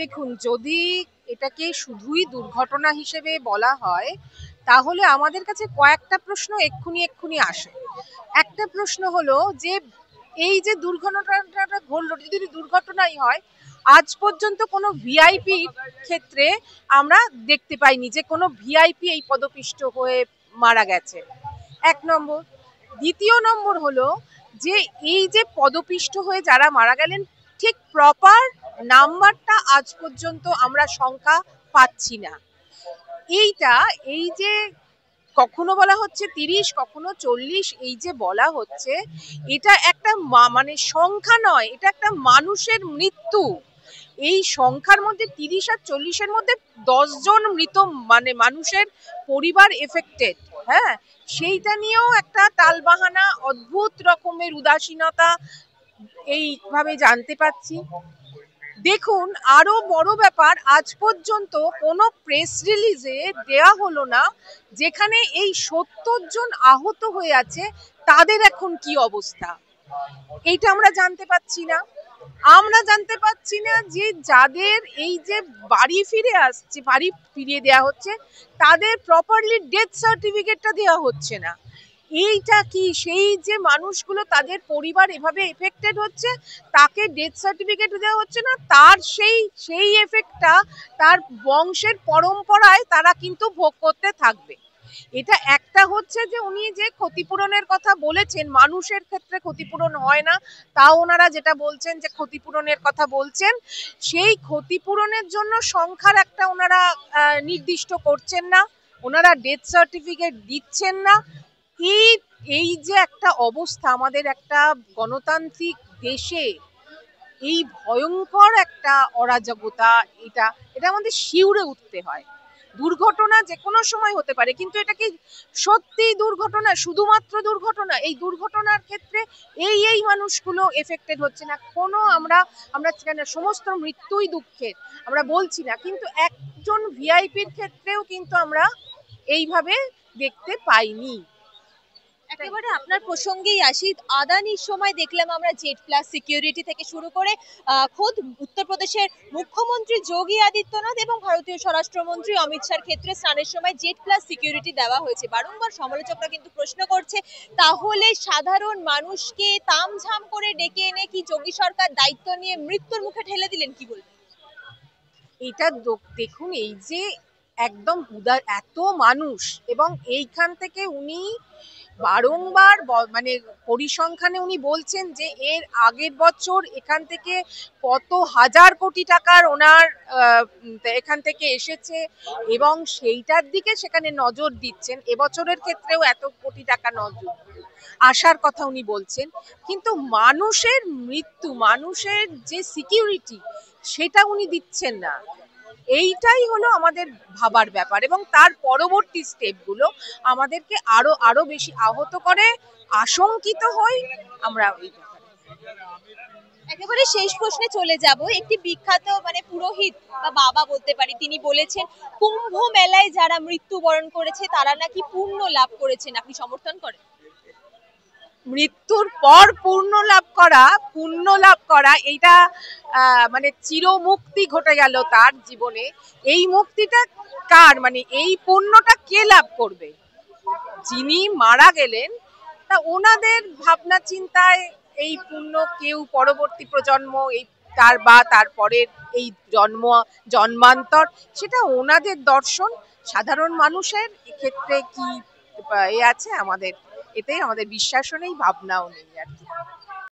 দেখুন, যদি এটাকে শুধুই দুর্ঘটনা হিসেবে বলা হয় তাহলে আমাদের কাছে কয়েকটা প্রশ্ন এক্ষুনি আসে। একটা প্রশ্ন হলো যে এই যে দুর্ঘটনাটা ঘটলো, যদি দুর্ঘটনাই হয়, আজ পর্যন্ত কোনো ভিআইপি ক্ষেত্রে আমরা দেখতে পাইনি যে কোনো ভিআইপি এই পদপিষ্ট হয়ে মারা গেছে। এক নম্বর। দ্বিতীয় নম্বর হলো যে এই যে পদপিষ্ট হয়ে যারা মারা গেলেন, ঠিক প্রপার নাম্বারটা আজ পর্যন্ত আমরা সংখ্যা পাচ্ছি না। এই যে কখনো বলা হচ্ছে ৩০, কখনো ৪০, এই যে বলা হচ্ছে, এটা একটা মানে সংখ্যা নয়, এটা একটা মানুষের মৃত্যু। এই সংখ্যার মধ্যে ৩০ আর ৪০-এর মধ্যে ১০ জন মৃত মানে মানুষের পরিবার এফেক্টেড। হ্যাঁ, সেইটা নিয়েও একটা টালবাহানা, অদ্ভুত রকমের উদাসীনতা এইভাবে জানতে পাচ্ছি। দেখুন, আরো বড় ব্যাপার, আজ পর্যন্ত কোনো প্রেস রিলিজে দেয়া হলো না যেখানে এই ৭০ জন আহত হয়ে আছে তাদের এখন কি অবস্থা, এইটা আমরা জানতে পাচ্ছি না। আমরা জানতে পাচ্ছি না যে যাদের এই যে বাড়ি ফিরিয়ে দেওয়া হচ্ছে তাদের প্রপারলি ডেথ সার্টিফিকেটটা দেওয়া হচ্ছে না। এইটা কি সেই যে মানুষগুলো, তাদের পরিবার এভাবে এফেক্টেড হচ্ছে, তাকে ডেথ সার্টিফিকেট দেওয়া হচ্ছে না, তার সেই এফেক্টটা তার বংশের পরম্পরায় তারা কিন্তু ভোগ করতে থাকবে। এটা একটা হচ্ছে যে উনি যে ক্ষতিপূরণের কথা বলেছেন, মানুষের ক্ষেত্রে ক্ষতিপূরণ হয় না, তাও ওনারা যেটা বলছেন যে ক্ষতিপূরণের কথা বলছেন, সেই ক্ষতিপূরণের জন্য সংখ্যার একটা ওনারা নির্দিষ্ট করছেন না, ওনারা ডেথ সার্টিফিকেট দিচ্ছেন না। এই যে একটা অবস্থা আমাদের একটা গণতান্ত্রিক দেশে, এই ভয়ঙ্কর একটা অরাজকতা, এটা আমাদের শিউরে উঠতে হয়। দুর্ঘটনা যে কোনো সময় হতে পারে, কিন্তু এটা কি সত্যি দুর্ঘটনা, শুধুমাত্র দুর্ঘটনা? এই দুর্ঘটনার ক্ষেত্রে এই মানুষগুলো এফেক্টেড হচ্ছে না কোনো, আমরা সমস্ত মৃত্যুই দুঃখের আমরা বলছি না, কিন্তু একজন ভিআইপির ক্ষেত্রেও কিন্তু আমরা এইভাবে দেখতে পাইনি। একেবারে আপনার প্রসঙ্গেই আসি। আদানির সময় দেখলাম আমরা জেড প্লাস সিকিউরিটি থেকে শুরু করে খোদ উত্তরপ্রদেশের মুখ্যমন্ত্রী যোগী আদিত্যনাথ এবং ভারতীয় স্বরাষ্ট্রমন্ত্রী অমিত শাহর ক্ষেত্রে স্নানের সময় জেড প্লাস সিকিউরিটি দেওয়া হয়েছে। বারংবার সমালোচকরা কিন্তু প্রশ্ন করছে, তাহলে সাধারণ মানুষকে তামঝাম করে ডেকে এনে কি যোগী সরকার দায়িত্ব নিয়ে মৃত্যুর মুখে ঠেলে দিলেন, কি বলবেন? এটা দেখুন, এই যে একদম এত মানুষ, এবং এইখান থেকে উনি বারংবার মানে পরিসংখ্যানে উনি বলছেন যে এর আগের বছর এখান থেকে কত হাজার কোটি টাকার ওনার এখান থেকে এসেছে, এবং সেইটার দিকে সেখানে নজর দিচ্ছেন। এবছরের ক্ষেত্রেও এত কোটি টাকা নজর আসার কথা উনি বলছেন, কিন্তু মানুষের মৃত্যু, মানুষের যে সিকিউরিটি, সেটা উনি দিচ্ছেন না। এইটাই হলো আমাদের ভাবার ব্যাপার, এবং তার পরবর্তী স্টেপগুলো আমাদেরকে আরো বেশি আহত করে, আশঙ্কিত হই আমরা ওই ব্যাপারে। একেবারে শেষ প্রশ্নে চলে যাব। একটি বিখ্যাত মানে পুরোহিত বা বাবা বলতে পারি, তিনি বলেছেন কুম্ভ মেলায় যারা মৃত্যুবরণ করেছে তারা নাকি পুণ্য লাভ করেছেন। আপনি সমর্থন করেন? মৃত্যুর পর পুণ্য লাভ করা এইটা মানে চিরমুক্তি ঘটে গেল তার জীবনে। এই মুক্তিটা কার, মানে এই পুণ্যটা কে লাভ করবে? যিনি মারা গেলেন, তা ওনাদের ভাবনা চিন্তায় এই পুণ্য কেউ পরবর্তী প্রজন্ম, এই তারপরের এই জন্মান্তর, সেটা ওনাদের দর্শন। সাধারণ মানুষের এক্ষেত্রে কি আছে, আমাদের এতে আমাদের বিশ্বাসও নেই, ভাবনাও নেই আর কি।